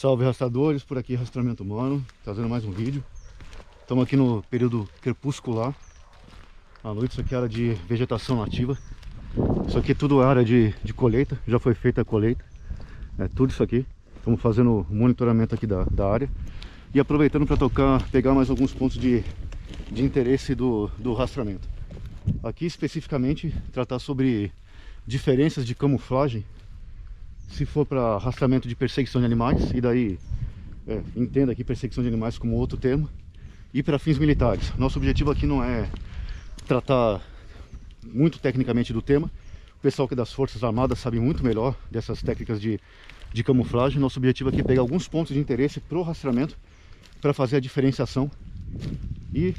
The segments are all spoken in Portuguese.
Salve rastreadores, por aqui Rastreamento Humano, trazendo mais um vídeo. Estamos aqui no período crepuscular. À noite isso aqui é área de vegetação nativa. Isso aqui é tudo área de colheita, já foi feita a colheita. É tudo isso aqui. Estamos fazendo o monitoramento aqui da área. E aproveitando para pegar mais alguns pontos de interesse do rastreamento. Aqui especificamente tratar sobre diferenças de camuflagem se for para rastreamento de perseguição de animais, e daí entenda aqui perseguição de animais como outro termo, e para fins militares. Nosso objetivo aqui não é tratar muito tecnicamente do tema. O pessoal que é das Forças Armadas sabe muito melhor dessas técnicas de camuflagem. Nosso objetivo aqui é pegar alguns pontos de interesse para o rastreamento, para fazer a diferenciação,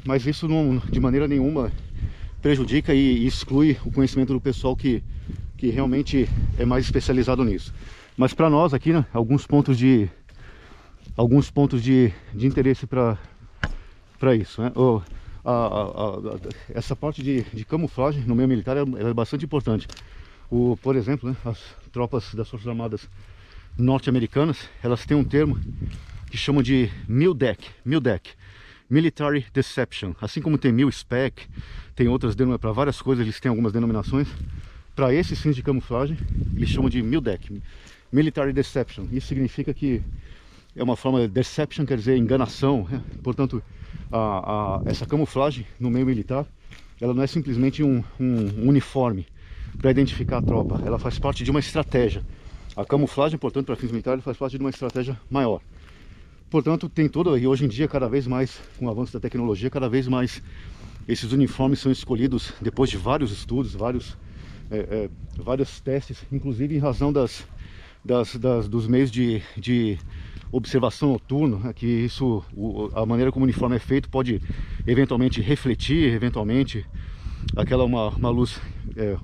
mas isso não, de maneira nenhuma, prejudica e exclui o conhecimento do pessoal que realmente é mais especializado nisso. Mas para nós aqui, né, alguns pontos de interesse para isso, né? Essa parte de camuflagem no meio militar ela é bastante importante. Por exemplo, né, as tropas das Forças Armadas norte-americanas, elas têm um termo que chamam de MILDEC, Military Deception. Assim como tem MIL-SPEC, tem outras denominações para várias coisas, eles têm algumas denominações. Para esses fins de camuflagem, eles chamam de MILDEC, Military Deception. Isso significa que é uma forma de deception, quer dizer enganação, né? Portanto, essa camuflagem no meio militar, ela não é simplesmente um uniforme para identificar a tropa, ela faz parte de uma estratégia. A camuflagem, portanto, para fins militares, faz parte de uma estratégia maior. Portanto, tem toda, e hoje em dia, cada vez mais, com o avanço da tecnologia, cada vez mais esses uniformes são escolhidos depois de vários estudos, vários testes, inclusive em razão dos meios de observação noturno, né, que isso, a maneira como o uniforme é feito pode eventualmente refletir, eventualmente uma luz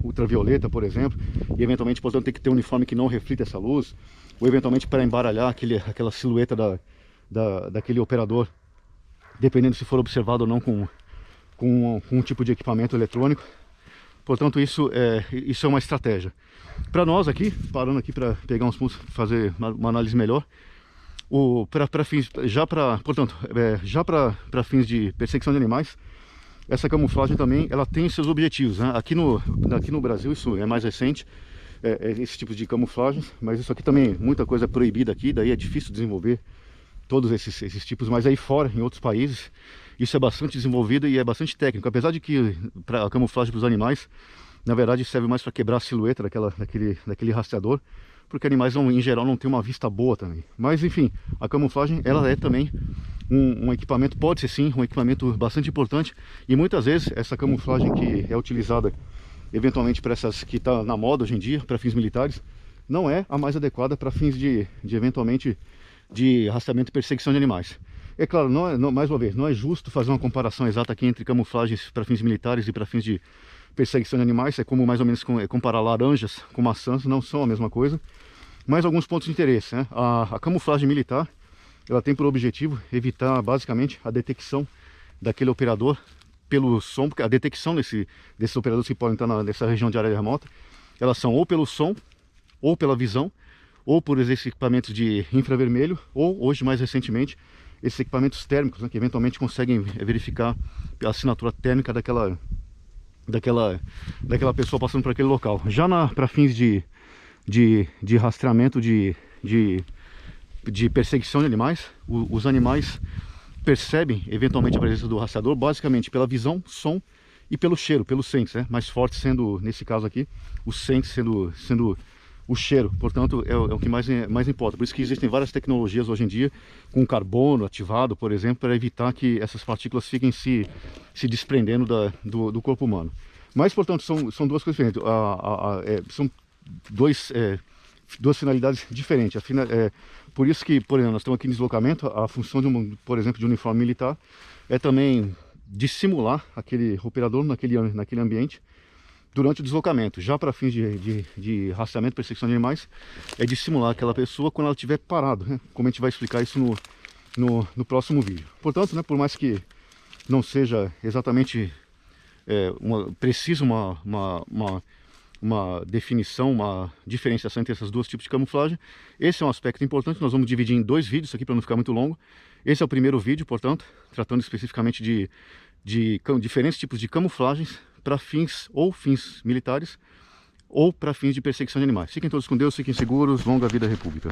ultravioleta, por exemplo, e eventualmente, portanto, tem que ter um uniforme que não reflita essa luz, ou eventualmente para embaralhar aquela silhueta daquele operador, dependendo se for observado ou não com um tipo de equipamento eletrônico. Portanto, isso é uma estratégia. Para nós aqui, parando aqui para pegar uns pontos, fazer uma análise melhor, para fins de perseguição de animais, essa camuflagem também ela tem seus objetivos, né? Aqui no Brasil isso é mais recente, esse tipo de camuflagens, mas isso aqui também, muita coisa é proibida aqui, daí é difícil desenvolver todos esses tipos, mas aí fora, em outros países, isso é bastante desenvolvido e é bastante técnico, apesar de que a camuflagem para os animais, na verdade, serve mais para quebrar a silhueta daquele rastreador, porque animais em geral não tem uma vista boa também. Mas enfim, a camuflagem ela é também um equipamento, pode ser sim, um equipamento bastante importante, e muitas vezes essa camuflagem que é utilizada eventualmente para essas que está na moda hoje em dia, para fins militares, não é a mais adequada para fins eventualmente de rastreamento e perseguição de animais. É claro, mais uma vez, não é justo fazer uma comparação exata aqui entre camuflagens para fins militares e para fins de perseguição de animais. É como mais ou menos comparar laranjas com maçãs, não são a mesma coisa. Mas alguns pontos de interesse, né? A camuflagem militar, ela tem por objetivo evitar basicamente a detecção daquele operador pelo som, porque a detecção desses operadores que podem estar nessa região de área remota, elas são ou pelo som, ou pela visão, ou por esses equipamentos de infravermelho, ou hoje mais recentemente esses equipamentos térmicos, né, que eventualmente conseguem verificar a assinatura térmica daquela pessoa passando por aquele local. Já para fins de rastreamento de perseguição de animais, os animais percebem eventualmente a presença do rastreador basicamente pela visão, som e pelo cheiro, pelo sense, né? Mais forte sendo, nesse caso aqui, o sense sendo o cheiro. Portanto, é o que mais importa. Por isso que existem várias tecnologias hoje em dia com carbono ativado, por exemplo, para evitar que essas partículas fiquem se desprendendo do corpo humano. Mas, portanto, são duas coisas diferentes. São duas finalidades diferentes. Por isso que, por exemplo, nós estamos aqui em deslocamento, a função, por exemplo, de uniforme militar é também dissimular aquele operador naquele ambiente durante o deslocamento. Já para fins de rastreamento e perseguição de animais, é dissimular aquela pessoa quando ela estiver parada, né? Como a gente vai explicar isso no próximo vídeo. Portanto, né, por mais que não seja exatamente preciso uma definição, uma diferenciação entre esses dois tipos de camuflagem. Esse é um aspecto importante, nós vamos dividir em 2 vídeos aqui para não ficar muito longo. Esse é o primeiro vídeo, portanto, tratando especificamente de diferentes tipos de camuflagens para fins militares ou para fins de perseguição de animais. Fiquem todos com Deus, fiquem seguros, longa vida à República.